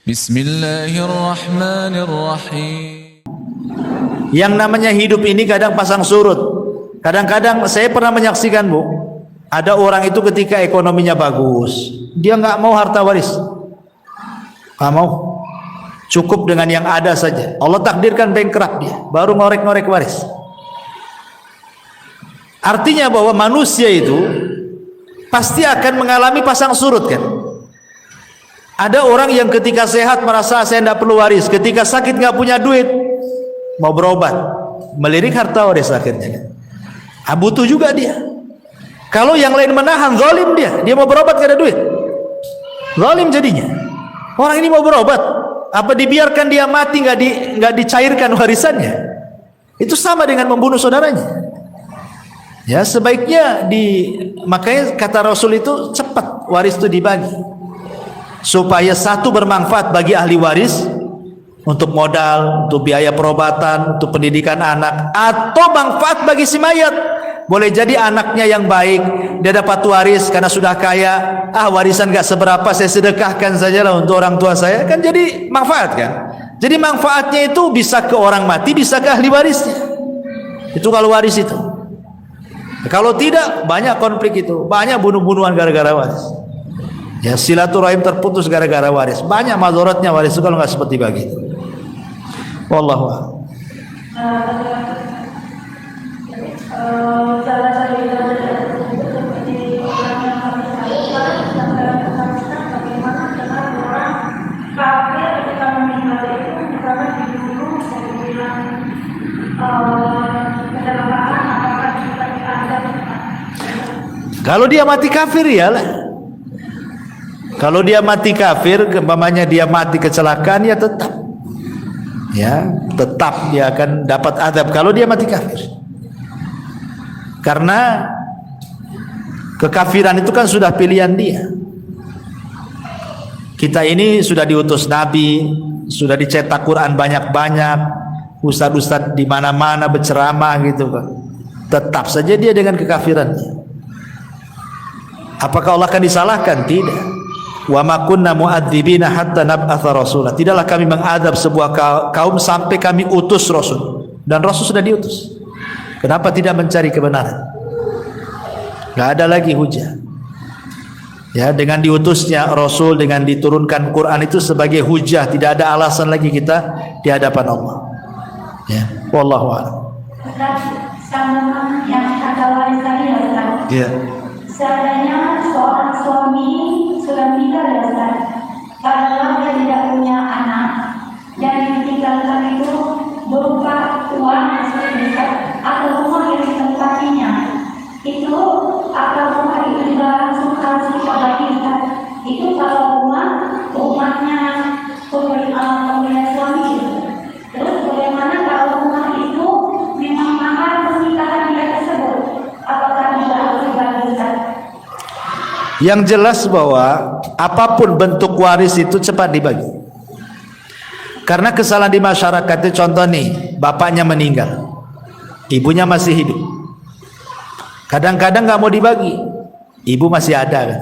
Bismillahirrahmanirrahim. Yang namanya hidup ini kadang pasang surut. Kadang-kadang saya pernah menyaksikan, Bu, ada orang itu ketika ekonominya bagus, dia nggak mau harta waris, nggak mau, cukup dengan yang ada saja. Allah takdirkan bankrupt dia, baru ngorek-ngorek waris. Artinya bahwa manusia itu pasti akan mengalami pasang surut, kan? Ada orang yang ketika sehat merasa saya tidak perlu waris, ketika sakit nggak punya duit, mau berobat, melirik harta waris akhirnya. Butuh juga dia. Kalau yang lain menahan, zalim dia mau berobat gak ada duit, zalim jadinya. Orang ini mau berobat, apa dibiarkan dia mati, nggak dicairkan warisannya? Itu sama dengan membunuh saudaranya. Ya, sebaiknya makanya kata Rasul itu cepat waris itu dibagi, supaya satu bermanfaat bagi ahli waris untuk modal, untuk biaya perobatan, untuk pendidikan anak, atau manfaat bagi si mayat. Boleh jadi anaknya yang baik, dia dapat waris karena sudah kaya, warisan gak seberapa, saya sedekahkan sajalah untuk orang tua saya, kan jadi manfaat, kan? Jadi manfaatnya itu bisa ke orang mati, bisa ke ahli warisnya. Itu kalau waris itu. Kalau tidak, banyak konflik itu, banyak bunuh-bunuhan gara-gara waris. Ya, silaturahim terputus gara-gara waris. Banyak madharatnya waris itu kalau nggak seperti begitu. Wallahu a'lam. Salah satu seperti orang yang kami bagaimana dengan orang kafir ketika meninggal itu misalnya dibunuh dan dibilang kedalaman apakah kita diazab? Kalau dia mati kafir, ya lah. Kalau dia mati kafir, umpamanya dia mati kecelakaan, ya tetap dia akan dapat azab kalau dia mati kafir. Karena kekafiran itu kan sudah pilihan dia. Kita ini sudah diutus Nabi, sudah dicetak Quran banyak-banyak, ustadz-ustadz di mana-mana berceramah gitu kan. Tetap saja dia dengan kekafirannya. Apakah Allah akan disalahkan? Tidak. Wa ma kunna mu'adzibina hatta nab'atha rasulah. Tidaklah kami mengadab sebuah kaum sampai kami utus rasul. Dan rasul sudah diutus. Kenapa tidak mencari kebenaran? Gak ada lagi hujah. Ya, dengan diutusnya rasul, dengan diturunkan Quran itu sebagai hujah, tidak ada alasan lagi kita di hadapan Allah. Ya, wallahu a'lam. Sama yang kata waris tadi ya, Ustaz. Ya. Seandainya seorang suami sudah meninggal ya, Ustaz, kalau dia tidak punya anak dan ditinggalkan itu berupa uang atau rumah yang ditempatinya, itu atau rumah itu juga langsung harus dibagi, Ustaz. Itu kalau rumahnya pemilik suami itu. Terus bagaimana kalau rumah itu memang mahal pernikahan dia tersebut? Apakah juga harus dibagi, Ustaz? Yang jelas bahwa apapun bentuk waris itu cepat dibagi. Karena kesalahan di masyarakat itu, contoh nih, bapaknya meninggal, ibunya masih hidup. Kadang-kadang nggak mau dibagi, ibu masih ada kan.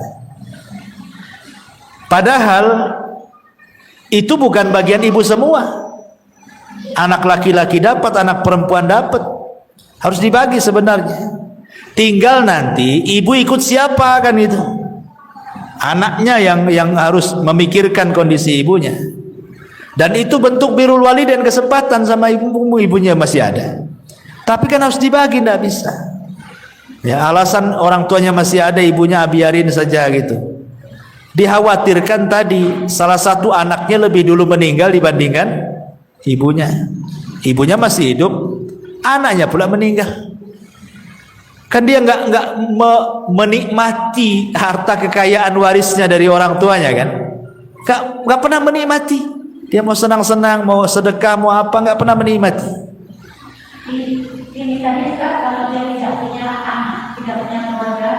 Padahal itu bukan bagian ibu semua. Anak laki-laki dapat, anak perempuan dapat. Harus dibagi sebenarnya. Tinggal nanti ibu ikut siapa kan itu. Anaknya yang harus memikirkan kondisi ibunya. Dan itu bentuk birrul walidain, kesempatan sama ibunya masih ada. Tapi kan harus dibagi, tidak bisa. Ya, alasan orang tuanya masih ada, ibunya biarin saja gitu. Dikhawatirkan tadi salah satu anaknya lebih dulu meninggal dibandingkan ibunya. Ibunya masih hidup, anaknya pula meninggal. Kan dia nggak menikmati harta kekayaan warisnya dari orang tuanya kan? Nggak pernah menikmati. Dia mau senang-senang, mau sedekah, mau apa, nggak pernah menikmati. Ini tadi kalau dia tidak punya anak, tidak punya keluarga,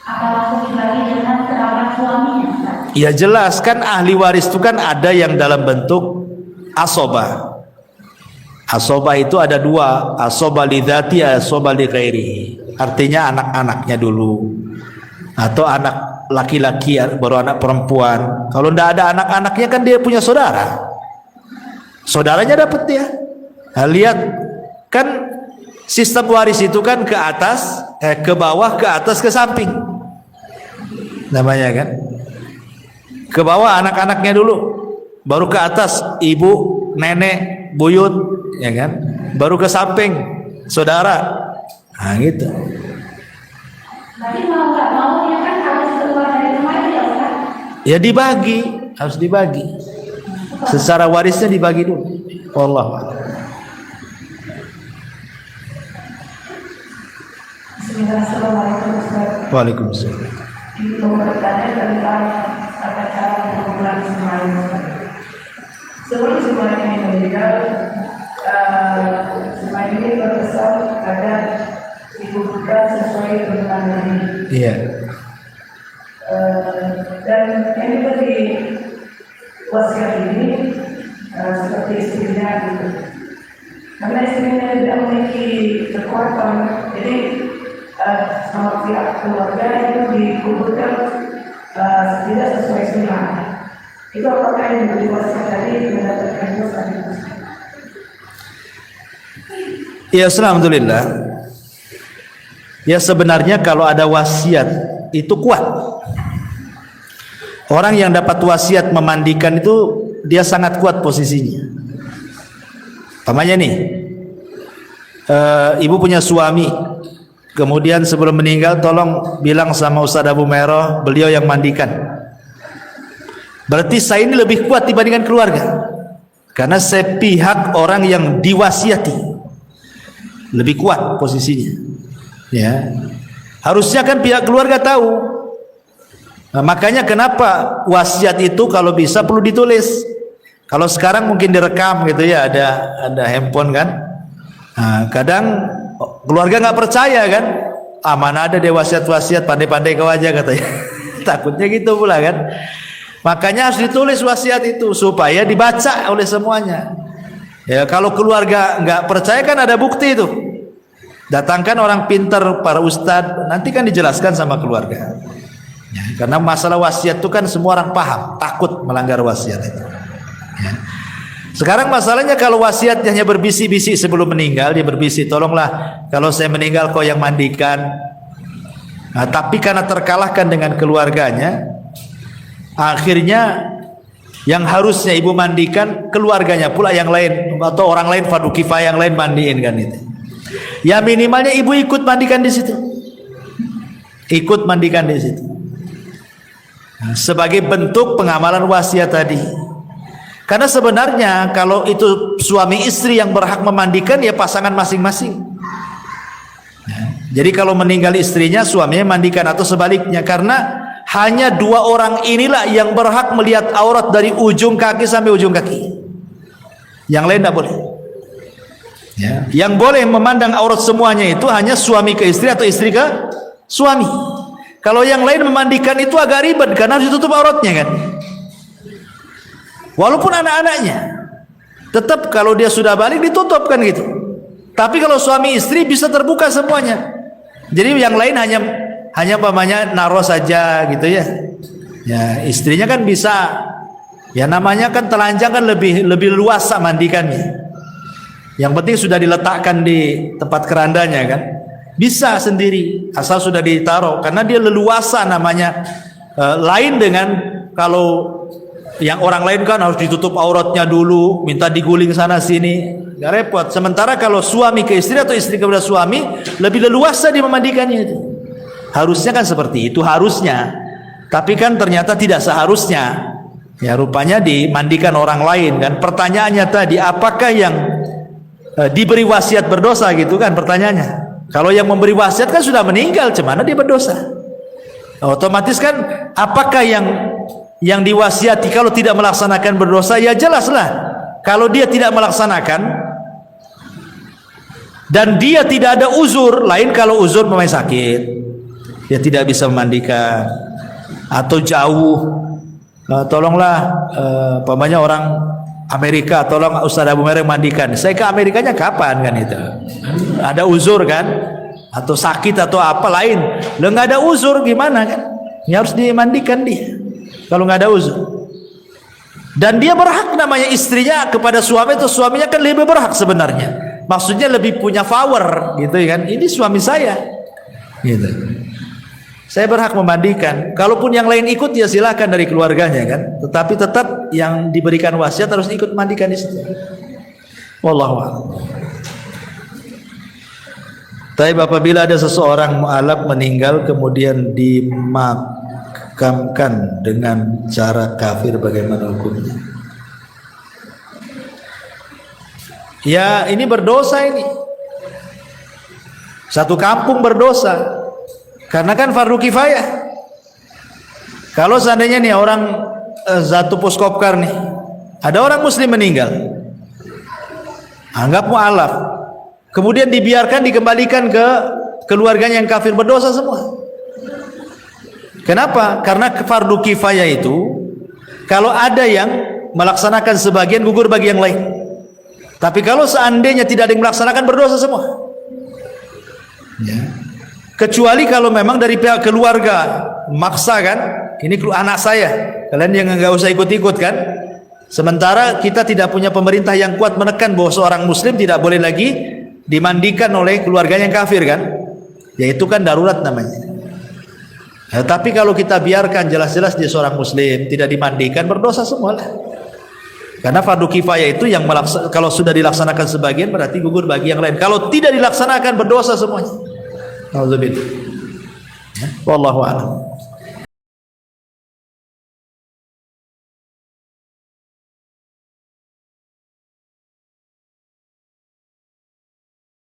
apa langsung dibagi dengan kerabat suaminya? Ya jelas kan ahli waris itu kan ada yang dalam bentuk asobah. Asobah itu ada dua, asobah li dzati, asobah li ghairihi. Artinya anak-anaknya dulu. atau anak laki-laki baru anak perempuan. Kalau tidak ada anak-anaknya kan dia punya saudara, saudaranya dapat dia. Nah, lihat kan sistem waris itu kan ke atas, ke bawah, ke atas, ke samping namanya kan. Ke bawah anak-anaknya dulu, baru ke atas ibu, nenek, buyut, ya kan, baru ke samping saudara. Nah gitu. Tapi mau nggak mau dia kan harus keluar dari rumah itu ya Ustaz? Ya dibagi, harus dibagi. Secara warisnya dibagi dulu. Wallah. Bismillahirrahmanirrahim Ustaz. Waalaikumsalam. Mau bertanya tentang tata cara pengumpulan semalam Ustaz. Sebelum semuanya ini meninggal, semalam ini berpesan agar dikumpulkan sesuai dengan ini. Iya. Dan yang diberi wasiat ini seperti istrinya gitu. Karena istrinya tidak memiliki kekuatan, jadi sama pihak keluarga itu dikumpulkan tidak sesuai sunnah. Itu apakah yang diberi wasiat tadi mendapatkan dosa? Ya, alhamdulillah. Ya sebenarnya kalau ada wasiat itu kuat. Orang yang dapat wasiat memandikan itu dia sangat kuat posisinya. Pamannya nih, ibu punya suami, kemudian sebelum meninggal tolong bilang sama Ustaz Abu Meroh, beliau yang mandikan. Berarti saya ini lebih kuat dibandingkan keluarga, karena saya pihak orang yang diwasiati, lebih kuat posisinya. Ya, harusnya kan pihak keluarga tahu. Nah, makanya kenapa wasiat itu kalau bisa perlu ditulis. Kalau sekarang mungkin direkam gitu ya, ada handphone kan. Nah, kadang keluarga nggak percaya kan, mana ada deh wasiat-wasiat, pandai-pandai kau aja katanya. Takutnya gitu pula kan. Makanya harus ditulis wasiat itu supaya dibaca oleh semuanya. Ya kalau keluarga nggak percaya kan ada bukti itu. Datangkan orang pintar, para ustadz, nanti kan dijelaskan sama keluarga. Ya, karena masalah wasiat itu kan semua orang paham, takut melanggar wasiat itu. Ya. Sekarang masalahnya kalau wasiatnya hanya berbisi-bisi sebelum meninggal, dia berbisi, tolonglah kalau saya meninggal kau yang mandikan. Nah, tapi karena terkalahkan dengan keluarganya, akhirnya yang harusnya ibu mandikan, keluarganya pula yang lain atau orang lain fardu kifayah yang lain mandiin kan itu. Ya minimalnya ibu ikut mandikan di situ, ikut mandikan di situ. Nah, sebagai bentuk pengamalan wasiat tadi. Karena sebenarnya kalau itu suami istri yang berhak memandikan ya pasangan masing-masing. Nah, jadi kalau meninggal istrinya, suaminya mandikan atau sebaliknya. Karena hanya dua orang inilah yang berhak melihat aurat dari ujung kaki sampai ujung kaki. Yang lain tidak boleh. Ya, yang boleh memandang aurat semuanya itu hanya suami ke istri atau istri ke suami. Kalau yang lain memandikan itu agak ribet karena harus ditutup auratnya kan. Walaupun anak-anaknya, tetap kalau dia sudah balik ditutup kan gitu. Tapi kalau suami istri bisa terbuka semuanya. Jadi yang lain hanya pamannya naruh saja gitu ya. Ya istrinya kan bisa. Ya namanya kan telanjang kan lebih luas mandikannya. Yang penting sudah diletakkan di tempat kerandanya kan. Bisa sendiri asal sudah ditaruh karena dia leluasa namanya. Lain dengan kalau yang orang lain kan harus ditutup auratnya dulu, minta diguling sana sini, nggak repot. Sementara kalau suami ke istri atau istri kepada suami lebih leluasa dia memandikannya itu. Harusnya kan seperti itu harusnya, tapi kan ternyata tidak seharusnya. Ya rupanya dimandikan orang lain kan. Pertanyaannya tadi apakah yang diberi wasiat berdosa gitu kan pertanyaannya. Kalau yang memberi wasiat kan sudah meninggal, cemana dia berdosa? Otomatis kan apakah yang diwasiati kalau tidak melaksanakan berdosa? Ya jelaslah. Kalau dia tidak melaksanakan dan dia tidak ada uzur, lain kalau uzur pemain sakit, dia tidak bisa memandikan atau jauh. Tolonglah pamannya orang Amerika, tolong Ustaz Abu Meroh mandikan. Saya ke Amerikanya kapan kan itu? Ada uzur kan? Atau sakit atau apa lain? Lo nggak ada uzur gimana kan? Ya harus dimandikan dia kalau nggak ada uzur. Dan dia berhak namanya istrinya kepada suami itu, suaminya kan lebih berhak sebenarnya. Maksudnya lebih punya power gitu kan. Ini suami saya. Gitu. Saya berhak memandikan. Kalaupun yang lain ikut ya silakan dari keluarganya kan. Tetapi tetap yang diberikan wasiat harus ikut mandikan istri. Wallahu a'lam. Tapi apabila ada seseorang mu'alaf meninggal kemudian dimakamkan dengan cara kafir, bagaimana hukumnya? Ya ini berdosa ini. Satu kampung berdosa. Karena kan fardu kifayah. Kalau seandainya nih orang Zatu Puskopkar nih, ada orang muslim meninggal, anggap mu'alaf, kemudian dibiarkan dikembalikan ke keluarganya yang kafir, berdosa semua. Kenapa? Karena fardu kifayah itu kalau ada yang melaksanakan sebagian, gugur bagi yang lain. Tapi kalau seandainya tidak ada yang melaksanakan, berdosa semua ya. Kecuali kalau memang dari pihak keluarga maksa kan, ini anak saya, kalian yang nggak usah ikut-ikut kan. Sementara kita tidak punya pemerintah yang kuat menekan bahwa seorang muslim tidak boleh lagi dimandikan oleh keluarganya yang kafir kan, yaitu kan darurat namanya. Ya, tapi kalau kita biarkan jelas-jelas dia seorang muslim tidak dimandikan, berdosa semua lah. Karena fardu kifayah itu yang kalau sudah dilaksanakan sebagian berarti gugur bagi yang lain. Kalau tidak dilaksanakan berdosa semuanya. Alhamdulillah. Wallahu a'lam.